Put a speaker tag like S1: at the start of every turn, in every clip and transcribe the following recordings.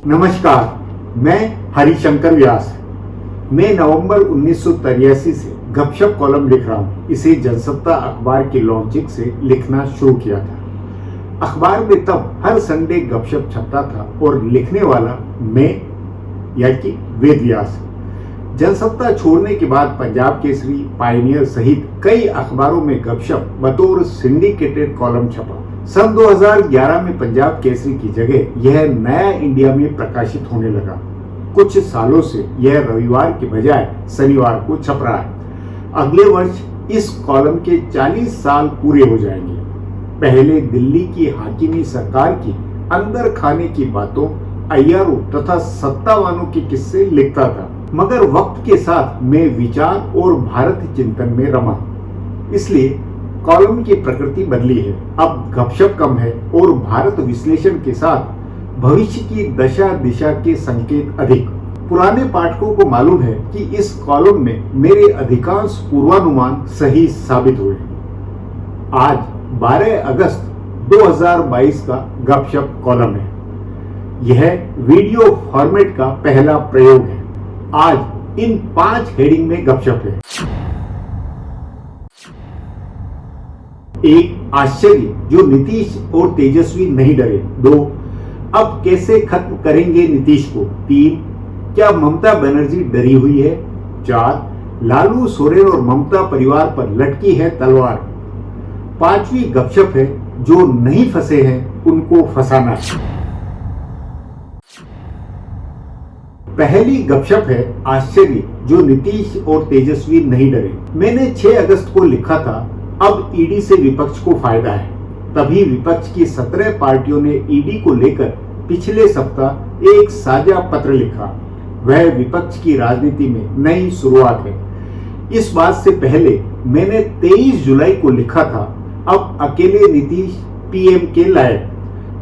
S1: नमस्कार, मैं हरिशंकर व्यास। मैं नवंबर 1983 से गपशप कॉलम लिख रहा हूँ। इसे जनसत्ता अखबार की लॉन्चिंग से लिखना शुरू किया था। अखबार में तब हर संडे गपशप छपता था और लिखने वाला मैं यानी कि वेद व्यास। जनसत्ता छोड़ने के बाद पंजाब केसरी, पायनियर सहित कई अखबारों में गपशप बतौर सिंडिकेटेड कॉलम छपा। सन 2011 में पंजाब केसरी की जगह यह नया इंडिया में प्रकाशित होने लगा। कुछ सालों से यह रविवार के बजाय शनिवार को छप रहा है। अगले वर्ष इस कॉलम के 40 साल पूरे हो जाएंगे। पहले दिल्ली की हाकिमी सरकार की अंदर खाने की बातों, अय्यारों तथा सत्तावानों के किस्से लिखता था, मगर वक्त के साथ मैं विचार और भारत चिंतन में रमा, इसलिए कॉलम की प्रकृति बदली है। अब गपशप कम है और भारत विश्लेषण के साथ भविष्य की दशा दिशा के संकेत अधिक। पुराने पाठकों को मालूम है कि इस कॉलम में मेरे अधिकांश पूर्वानुमान सही साबित हुए। आज 12 अगस्त 2022 का गपशप कॉलम है। यह वीडियो फॉर्मेट का पहला प्रयोग है। आज इन 5 हेडिंग में गपशप है। एक, आश्चर्य जो नीतीश और तेजस्वी नहीं डरे। 2, अब कैसे खत्म करेंगे नीतीश को। 3, क्या ममता बनर्जी डरी हुई है। 4, लालू, सोरेन और ममता परिवार पर लटकी है तलवार। 5वीं गपशप है, जो नहीं फंसे हैं उनको फंसाना। पहली गपशप है, आश्चर्य जो नीतीश और तेजस्वी नहीं डरे। मैंने 6 अगस्त को लिखा था, अब ईडी से विपक्ष को फायदा है। तभी विपक्ष की 17 पार्टियों ने ईडी को लेकर पिछले सप्ताह एक साझा पत्र लिखा। वह विपक्ष की राजनीति में नई शुरुआत है। इस बात से पहले मैंने 23 जुलाई को लिखा था, अब अकेले नीतीश पीएम के लायक।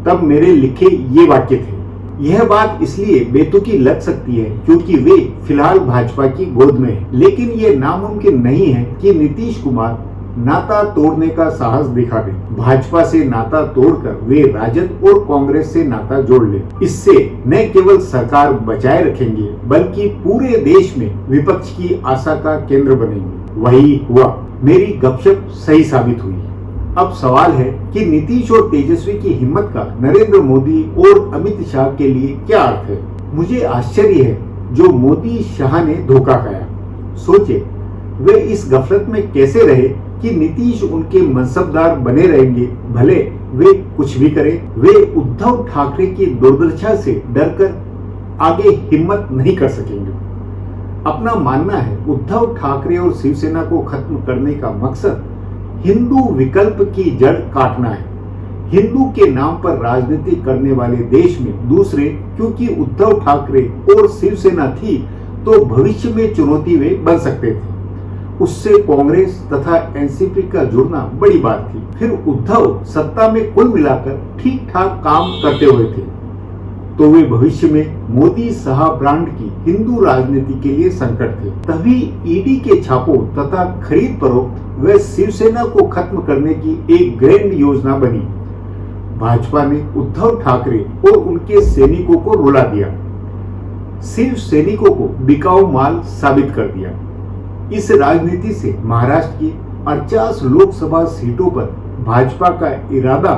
S1: तब मेरे लिखे ये वाक्य थे। यह बात इसलिए बेतुकी लग सकती है क्योंकि वे फिलहाल भाजपा की गोद में हैं, लेकिन ये नामुमकिन नहीं है कि नीतीश कुमार नाता तोड़ने का साहस दिखा दें। भाजपा से नाता तोड़कर वे राजद और कांग्रेस से नाता जोड़ लें। इससे न केवल सरकार बचाए रखेंगे बल्कि पूरे देश में विपक्ष की आशा का केंद्र बनेंगे। वही हुआ। मेरी गपशप सही साबित हुई। अब सवाल है कि नीतीश और तेजस्वी की हिम्मत का नरेंद्र मोदी और अमित शाह के लिए क्या अर्थ है। मुझे आश्चर्य है जो मोदी शाह ने धोखा खाया। सोचे वे इस गफलत में कैसे रहे कि नीतीश उनके मनसबदार बने रहेंगे, भले वे कुछ भी करें। वे उद्धव ठाकरे की दुर्दशा से डरकर आगे हिम्मत नहीं कर सकेंगे। अपना मानना है उद्धव ठाकरे और शिवसेना को खत्म करने का मकसद हिंदू विकल्प की जड़ काटना है। हिंदू के नाम पर राजनीति करने वाले देश में दूसरे, क्योंकि उद्धव ठाकरे और शिवसेना थी तो भविष्य में चुनौती वे बन सकते थे। उससे कांग्रेस तथा एनसीपी का जुड़ना बड़ी बात थी। फिर उद्धव सत्ता में कुल मिलाकर ठीक ठाक काम करते हुए थे तो वे भविष्य में मोदी शाह ब्रांड की हिंदू राजनीति के लिए संकट थे। तभी ईडी के छापों तथा खरीद फरोख्त व शिवसेना को खत्म करने की एक ग्रैंड योजना बनी। भाजपा ने उद्धव ठाकरे और उनके सैनिकों को रुला दिया, शिव सैनिकों को बिकाऊ माल साबित कर दिया। इस राजनीति से महाराष्ट्र की 48 लोकसभा सीटों पर भाजपा का इरादा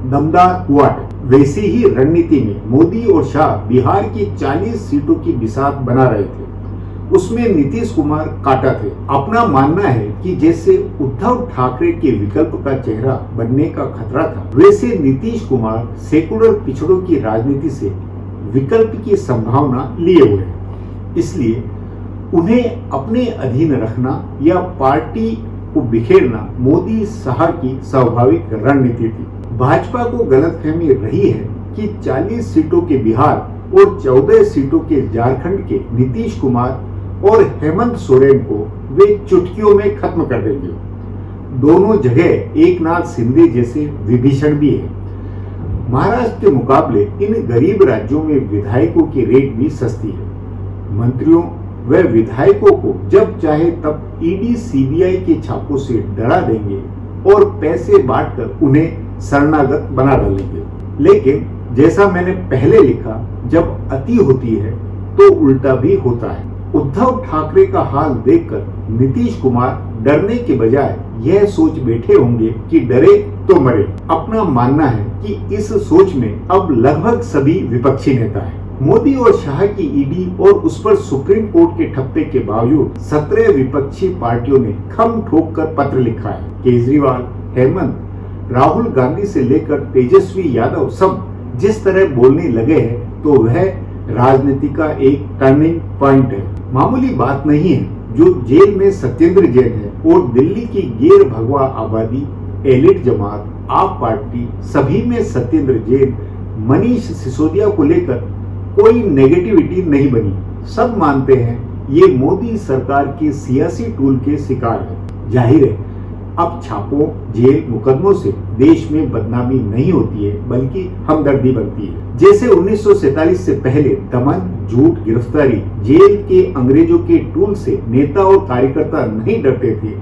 S1: दमदार हुआ है। वैसी ही रणनीति में मोदी और शाह बिहार की 40 सीटों की बिसात बना रहे थे। उसमें नीतीश कुमार काटा थे। अपना मानना है कि जैसे उद्धव ठाकरे के विकल्प का चेहरा बनने का खतरा था, वैसे नीतीश कुमार सेकुलर पिछड़ों की राजनीति से विकल्प की संभावना लिए हुए हैं। इसलिए उन्हें अपने अधीन रखना या पार्टी को बिखेरना मोदी शाह की स्वाभाविक रणनीति थी। भाजपा को गलतफहमी रही है कि 40 सीटों के बिहार और 14 सीटों के झारखंड के नीतीश कुमार और हेमंत सोरेन को वे चुटकियों में खत्म कर देंगे। दोनों जगह एक नाथ शिंदे जैसे विभीषण भी है। महाराष्ट्र के मुकाबले इन गरीब राज्यों में विधायकों की रेट भी सस्ती है। मंत्रियों व विधायकों को जब चाहे तब ईडी सीबीआई के छापों से डरा देंगे और पैसे बांटकर उन्हें शरणागत बना डालेंगे। लेकिन जैसा मैंने पहले लिखा, जब अति होती है तो उल्टा भी होता है। उद्धव ठाकरे का हाल देखकर नीतीश कुमार डरने के बजाय यह सोच बैठे होंगे कि डरे तो मरे। अपना मानना है कि इस सोच में अब लगभग सभी विपक्षी नेता हैं। मोदी और शाह की ईडी और उस पर सुप्रीम कोर्ट के ठप्पे के बावजूद 17 विपक्षी पार्टियों ने खम ठोक कर पत्र लिखा है। केजरीवाल, हेमंत, राहुल गांधी से लेकर तेजस्वी यादव सब जिस तरह बोलने लगे हैं तो वह राजनीति का एक टर्निंग पॉइंट है। मामूली बात नहीं है। जो जेल में सत्येंद्र जैन है और दिल्ली की गैर भगवा आबादी, एलिट जमात, आप पार्टी, सभी में सत्येंद्र जैन, मनीष सिसोदिया को लेकर कोई नेगेटिविटी नहीं बनी। सब मानते हैं ये मोदी सरकार के सियासी टूल के शिकार है। जाहिर है अब छापों, जेल, मुकदमों से देश में बदनामी नहीं होती है बल्कि हमदर्दी बनती है। जैसे 1947 से पहले दमन, झूठ, गिरफ्तारी, जेल के अंग्रेजों के टूल से नेता और कार्यकर्ता नहीं डरते थे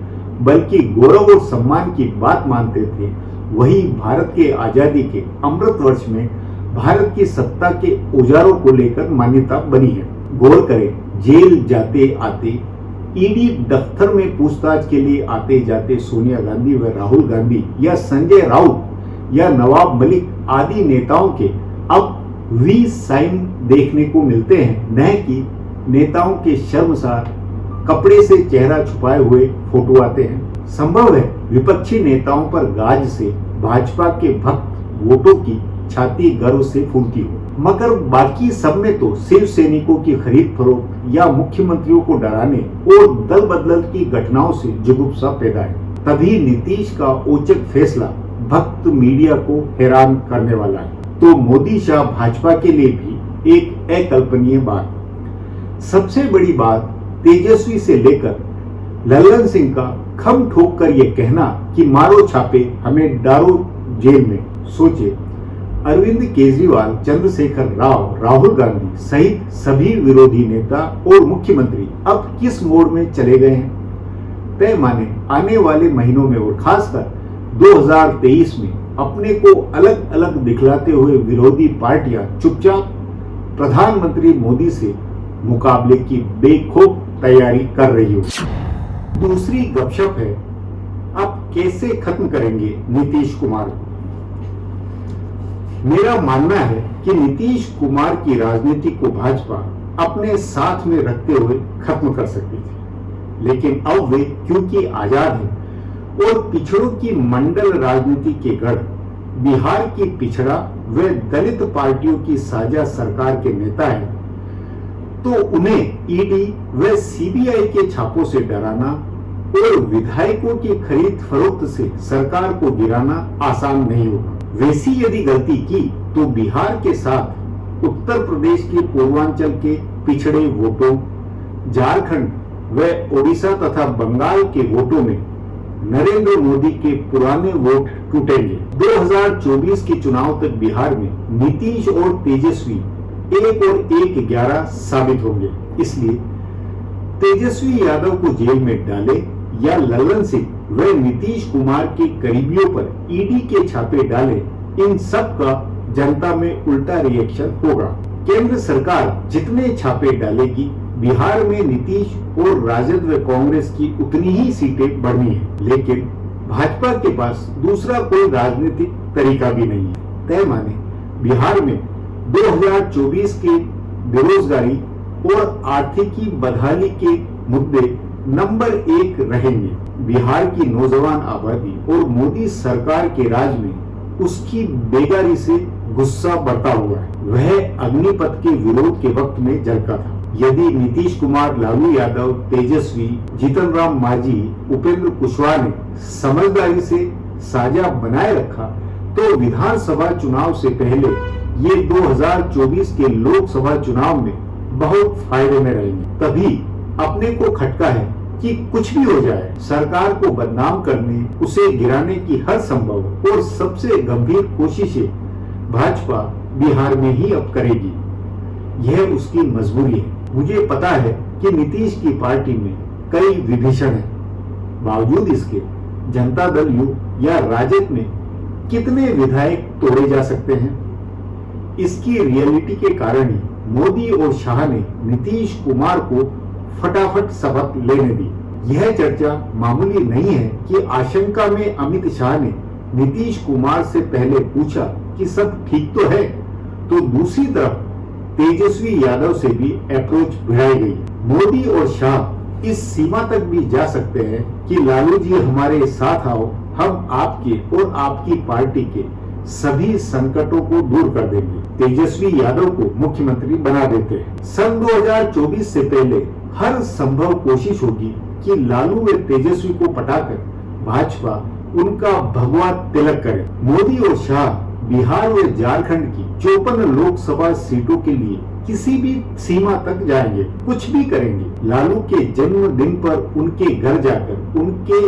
S1: बल्कि गौरव और सम्मान की बात मानते थे, वही भारत के आजादी के अमृत वर्ष में भारत की सत्ता के औजारों को लेकर मान्यता बनी है। गौर करें, जेल जाते आते, ईडी दफ्तर में पूछताछ के लिए आते जाते सोनिया गांधी व राहुल गांधी या संजय राउत या नवाब मलिक आदि नेताओं के अब वी साइन देखने को मिलते हैं, न कि नेताओं के शर्मसार कपड़े से चेहरा छुपाए हुए फोटो आते हैं। संभव है विपक्षी नेताओं पर गाज से भाजपा के भक्त वोटों की छाती गर्व से फूलती हो, मगर बाकी सब में तो शिव सैनिकों की खरीद फरोख्त या मुख्यमंत्रियों को डराने और दल बदल की घटनाओं से जुगुप्सा पैदा है। तभी नीतीश का औचक फैसला भक्त मीडिया को हैरान करने वाला है। तो मोदी शाह भाजपा के लिए भी एक अकल्पनीय बात। सबसे बड़ी बात, तेजस्वी से लेकर लल्लन सिंह का खम ठोक कर यह कहना कि मारो छापे, हमें डालो जेल में। सोचे, अरविंद केजरीवाल, चंद्रशेखर राव, राहुल गांधी सहित सभी विरोधी नेता और मुख्यमंत्री अब किस मोड़ में चले गए हैं। तय माने आने वाले महीनों में और खासकर 2023 में अपने को अलग अलग दिखलाते हुए विरोधी पार्टियां चुपचाप प्रधानमंत्री मोदी से मुकाबले की बेखौफ तैयारी कर रही हो। दूसरी गपशप है, अब कैसे खत्म करेंगे नीतीश कुमार को। मेरा मानना है कि नीतीश कुमार की राजनीति को भाजपा अपने साथ में रखते हुए खत्म कर सकती थी, लेकिन अब वे क्योंकि आजाद हैं और पिछड़ों की मंडल राजनीति के गढ़ बिहार की पिछड़ा व दलित पार्टियों की साझा सरकार के नेता हैं, तो उन्हें ईडी व सीबीआई के छापों से डराना और विधायकों की खरीद फरोख्त से सरकार को गिराना आसान नहीं होगा। वैसी यदि गलती की तो बिहार के साथ उत्तर प्रदेश के पूर्वांचल के पिछड़े वोटों, झारखंड व ओडिशा तथा बंगाल के वोटों में नरेंद्र मोदी के पुराने वोट टूटेंगे। 2024 के चुनाव तक बिहार में नीतीश और तेजस्वी 1 और 1 11 साबित होंगे। इसलिए तेजस्वी यादव को जेल में डाले या लल्लन सिंह व नीतीश कुमार के करीबियों पर ईडी के छापे डाले, इन सब का जनता में उल्टा रिएक्शन होगा। केंद्र सरकार जितने छापे डालेगी, बिहार में नीतीश और राजद व कांग्रेस की उतनी ही सीटें बढ़नी है, लेकिन भाजपा के पास दूसरा कोई राजनीतिक तरीका भी नहीं है। तय माने बिहार में 2024 के बेरोजगारी और आर्थिकी बदहाली के मुद्दे नंबर 1 रहेंगे। बिहार की नौजवान आबादी और मोदी सरकार के राज में उसकी बेगारी से गुस्सा बढ़ता हुआ है। वह अग्निपथ के विरोध के वक्त में जलता था। यदि नीतीश कुमार, लालू यादव, तेजस्वी, जीतन राम मांझी, उपेंद्र कुशवाहा ने समझदारी से साझा बनाए रखा तो विधानसभा चुनाव से पहले ये 2024 के लोकसभा चुनाव में बहुत फायदे में रहेंगे। तभी अपने को खटका है कि कुछ भी हो जाए, सरकार को बदनाम करने, उसे गिराने की हर संभव और सबसे गंभीर कोशिशें भाजपा बिहार में ही अब करेगी। यह उसकी मजबूरी है। मुझे पता है कि नीतीश की पार्टी में कई विभीषण हैं। बावजूद इसके जनता दल यू या राजद में कितने विधायक तोड़े जा सकते हैं। इसकी रियलिटी के कारण ही मोदी और शाह ने नीतीश कुमार को फटाफट शपथ लेने दी। यह चर्चा मामूली नहीं है कि आशंका में अमित शाह ने नीतीश कुमार से पहले पूछा कि सब ठीक तो है, तो दूसरी तरफ तेजस्वी यादव से भी अप्रोच भिड़ाई गई। मोदी और शाह इस सीमा तक भी जा सकते हैं कि लालू जी हमारे साथ आओ, हम आपके और आपकी पार्टी के सभी संकटों को दूर कर देंगे, तेजस्वी यादव को मुख्यमंत्री बना देते हैं। सन 2024 से पहले हर संभव कोशिश होगी कि लालू व तेजस्वी को पटाकर भाजपा उनका भगवा तिलक करे। मोदी और शाह बिहार व झारखंड की 54 लोकसभा सीटों के लिए किसी भी सीमा तक जाएंगे, कुछ भी करेंगे। लालू के जन्मदिन पर उनके घर जाकर उनके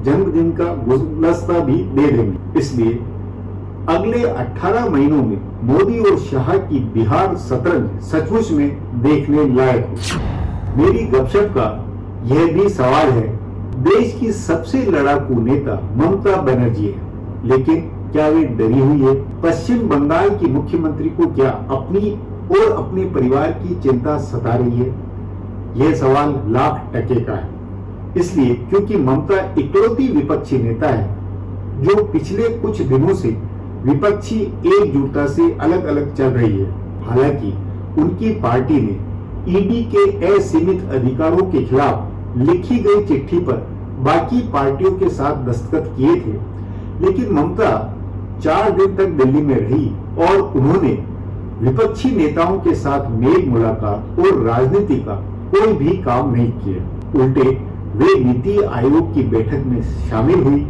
S1: जन्मदिन का गुलदस्ता भी दे देंगे। इसलिए अगले 18 महीनों में मोदी और शाह की बिहार शतरंज सचमुच में देखने लायक हो। मेरी गपशप का यह भी सवाल है, देश की सबसे लड़ाकू नेता ममता बनर्जी है, लेकिन क्या वे डरी हुई है? पश्चिम बंगाल की मुख्यमंत्री को क्या अपनी और अपने परिवार की चिंता सता रही है? यह सवाल लाख टके का है। इसलिए क्योंकि ममता इकलौती विपक्षी नेता है जो पिछले कुछ दिनों से विपक्षी एकजुटता से अलग अलग चल रही है। हालांकि उनकी पार्टी ने ईडी के असीमित अधिकारों के खिलाफ लिखी गई चिट्ठी पर बाकी पार्टियों के साथ दस्तखत किए थे, लेकिन ममता 4 दिन तक दिल्ली में रही और उन्होंने विपक्षी नेताओं के साथ मेल मुलाकात और राजनीति का कोई भी काम नहीं किया। उल्टे वे नीति आयोग की बैठक में शामिल हुई,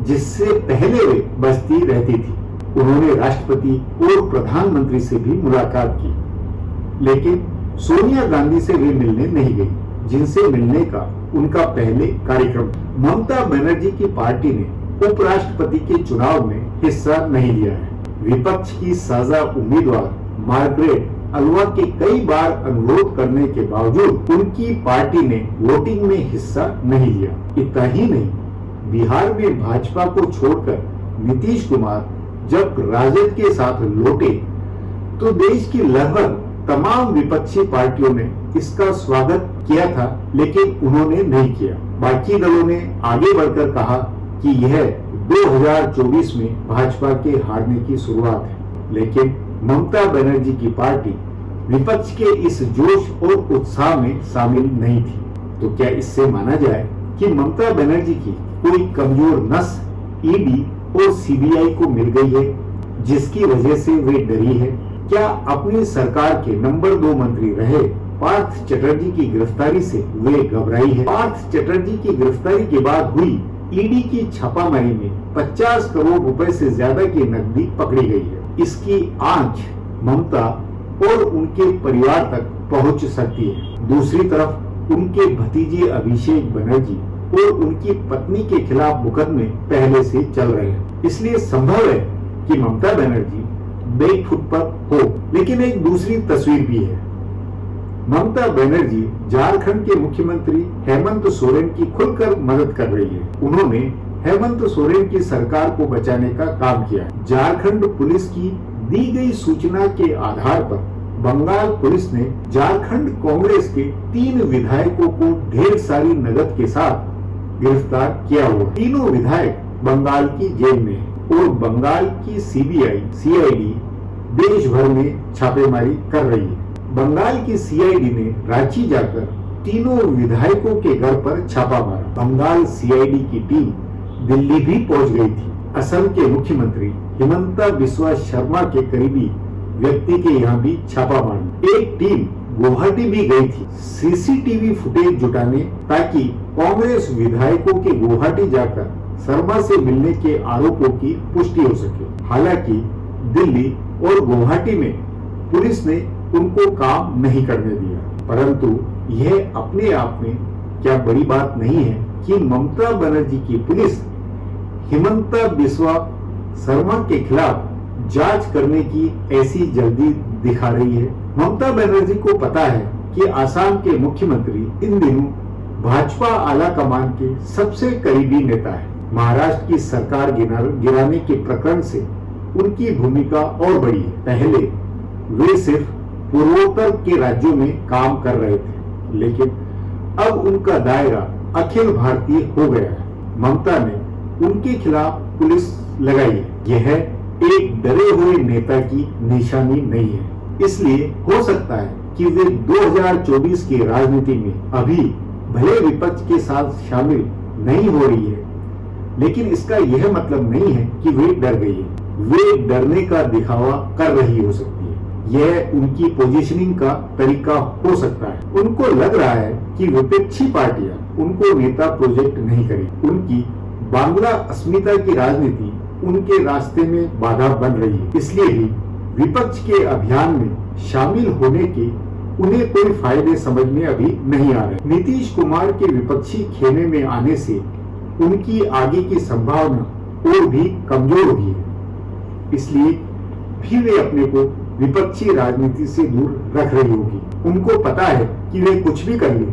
S1: जिससे पहले वे बसती रहती थी। उन्होंने राष्ट्रपति और प्रधानमंत्री से भी मुलाकात की, लेकिन सोनिया गांधी से वे मिलने नहीं गई, जिनसे मिलने का उनका पहले कार्यक्रम। ममता बनर्जी की पार्टी ने उपराष्ट्रपति के चुनाव में हिस्सा नहीं लिया है। विपक्ष की साझा उम्मीदवार मार्गरेट अलवा के कई बार अनुरोध करने के बावजूद उनकी पार्टी ने वोटिंग में हिस्सा नहीं लिया। इतना ही नहीं, बिहार में भाजपा को छोड़कर नीतीश कुमार जब राजद के साथ लौटे तो देश की लगभग तमाम विपक्षी पार्टियों ने इसका स्वागत किया था, लेकिन उन्होंने नहीं किया। बाकी दलों ने आगे बढ़कर कहा कि यह 2024 में भाजपा के हारने की शुरुआत है, लेकिन ममता बनर्जी की पार्टी विपक्ष के इस जोश और उत्साह में शामिल नहीं थी। तो क्या इससे माना जाए कि ममता बनर्जी की कोई कमजोर नस ईडी और सीबीआई को मिल गई है, जिसकी वजह से वे डरी है? क्या अपनी सरकार के नंबर 2 मंत्री रहे पार्थ चटर्जी की गिरफ्तारी से वे घबराई है? पार्थ चटर्जी की गिरफ्तारी के बाद हुई ईडी की छापामारी में 50 करोड़ रुपए से ज्यादा की नकदी पकड़ी गई है। इसकी आंच ममता और उनके परिवार तक पहुंच सकती है। दूसरी तरफ उनके भतीजे अभिषेक बनर्जी और उनकी पत्नी के खिलाफ मुकदमे पहले से चल रहे हैं। इसलिए संभव है कि ममता बनर्जी बैकफुट पर हो। लेकिन एक दूसरी तस्वीर भी है। ममता बनर्जी झारखंड के मुख्यमंत्री हेमंत सोरेन की खुलकर मदद कर रही है। उन्होंने हेमंत सोरेन की सरकार को बचाने का काम किया। झारखंड पुलिस की दी गई सूचना के आधार पर बंगाल पुलिस ने झारखंड कांग्रेस के 3 विधायकों को ढेर सारी नकद के साथ गिरफ्तार किया हुआ। तीनों विधायक बंगाल की जेल में हैं और बंगाल की सीबीआई सीआईडी देश भर में छापेमारी कर रही है। बंगाल की सीआईडी ने रांची जाकर तीनों विधायकों के घर पर छापा मारा। बंगाल सीआईडी की टीम दिल्ली भी पहुंच गई थी। असम के मुख्यमंत्री हिमंता बिस्वा शर्मा के करीबी व्यक्ति के यहाँ भी छापा मारा। एक टीम गुवाहाटी भी गई थी सीसीटीवी फुटेज जुटाने, ताकि कांग्रेस विधायकों के गुवाहाटी जाकर शर्मा से मिलने के आरोपों की पुष्टि हो सके। हालांकि दिल्ली और गुवाहाटी में पुलिस ने उनको काम नहीं करने दिया, परंतु यह अपने आप में क्या बड़ी बात नहीं है कि ममता बनर्जी की पुलिस हिमंता बिस्वा शर्मा के खिलाफ जांच करने की ऐसी जल्दी दिखा रही है। ममता बनर्जी को पता है कि आसाम के मुख्यमंत्री इन दिनों भाजपा आला कमान के सबसे करीबी नेता है। महाराष्ट्र की सरकार गिराने के प्रकरण से उनकी भूमिका और बड़ी है। पहले वे सिर्फ पूर्वोत्तर के राज्यों में काम कर रहे थे, लेकिन अब उनका दायरा अखिल भारतीय हो गया है। ममता ने उनके खिलाफ पुलिस लगाई है। यह एक डरे हुए नेता की निशानी नहीं है। इसलिए हो सकता है कि वे 2024 की राजनीति में अभी भले विपक्ष के साथ शामिल नहीं हो रही है, लेकिन इसका यह मतलब नहीं है कि वे डर गई है। वे डरने का दिखावा कर रही हो सकती है। यह उनकी पोजीशनिंग का तरीका हो सकता है। उनको लग रहा है कि विपक्षी पार्टियां उनको नेता प्रोजेक्ट नहीं करेगी। उनकी बांग्ला अस्मिता की राजनीति उनके रास्ते में बाधा बन रही है। इसलिए ही विपक्ष के अभियान में शामिल होने के उन्हें कोई फायदे समझ में अभी नहीं आ रहे। नीतीश कुमार के विपक्षी खेमे में आने से उनकी आगे की संभावना और भी कमजोर हुई है। इसलिए भी वे अपने को विपक्षी राजनीति से दूर रख रही होगी। उनको पता है कि वे कुछ भी कर ले,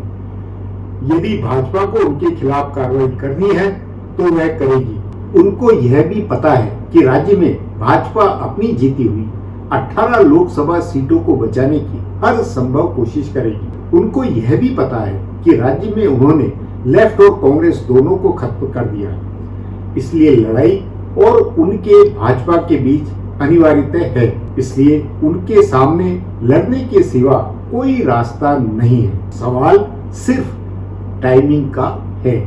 S1: यदि भाजपा को उनके खिलाफ कार्रवाई करनी है तो वह करेगी। उनको यह भी पता है कि राज्य में भाजपा अपनी जीती हुई 18 लोकसभा सीटों को बचाने की हर संभव कोशिश करेगी। उनको यह भी पता है कि राज्य में उन्होंने लेफ्ट और कांग्रेस दोनों को खत्म कर दिया। इसलिए लड़ाई और उनके भाजपा के बीच अनिवार्यता है। इसलिए उनके सामने लड़ने के सिवा कोई रास्ता नहीं है। सवाल सिर्फ टाइमिंग का है।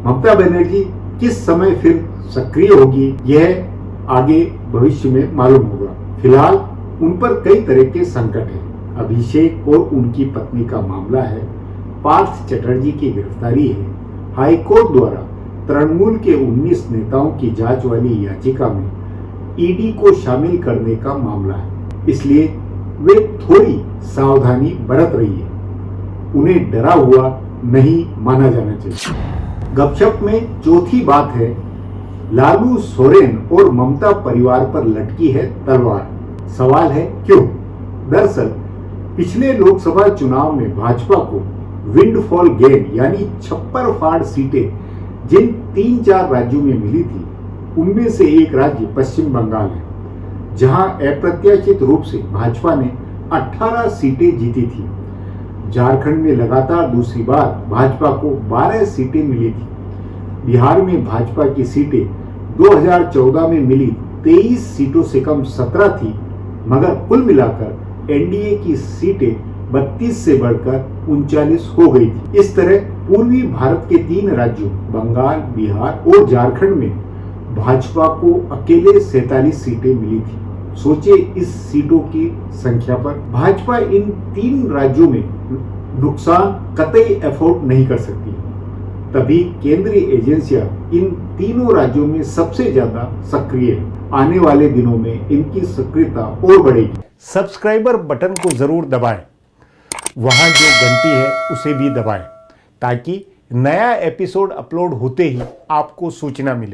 S1: ममता बनर्जी किस समय फिर सक्रिय होगी, यह आगे भविष्य में मालूम होगा। फिलहाल उन पर कई तरह के संकट हैं। अभिषेक और उनकी पत्नी का मामला है, पार्थ चटर्जी की गिरफ्तारी है, हाईकोर्ट द्वारा तृणमूल के 19 नेताओं की जांच वाली याचिका में ईडी को शामिल करने का मामला है। इसलिए वे थोड़ी सावधानी बरत रही है। उन्हें डरा हुआ नहीं माना जाना चाहिए। गपशप में चौथी बात है, लालू सोरेन और ममता परिवार पर लटकी है तलवार। सवाल है क्यों? दरअसल पिछले लोकसभा चुनाव में भाजपा को विंडफॉल गेन यानी छप्पर फाड़ सीटें जिन 3-4 राज्यों में मिली थी, उनमें से एक राज्य पश्चिम बंगाल है, जहां अप्रत्याशित रूप से भाजपा ने 18 सीटें जीती थी। झारखंड में लगातार दूसरी बार भाजपा को 12 सीटें मिली थी। बिहार में भाजपा की सीटें 2014 में मिली 23 सीटों से कम 17 थी, मगर कुल मिलाकर एनडीए की सीटें 32 से बढ़कर 39 हो गई थी। इस तरह पूर्वी भारत के 3 राज्यों बंगाल, बिहार और झारखंड में भाजपा को अकेले 47 सीटें मिली थी। सोचिए इस सीटों की संख्या पर। भाजपा इन 3 राज्यों में नुकसान कतई अफोर्ड नहीं कर सकती। तभी केंद्रीय एजेंसियां इन तीनों राज्यों में सबसे ज्यादा सक्रिय है। आने वाले दिनों में इनकी सक्रियता और बढ़ेगी। सब्सक्राइबर बटन को जरूर दबाएं, वहां जो घंटी है उसे भी दबाएं, ताकि नया एपिसोड अपलोड होते ही आपको सूचना मिले।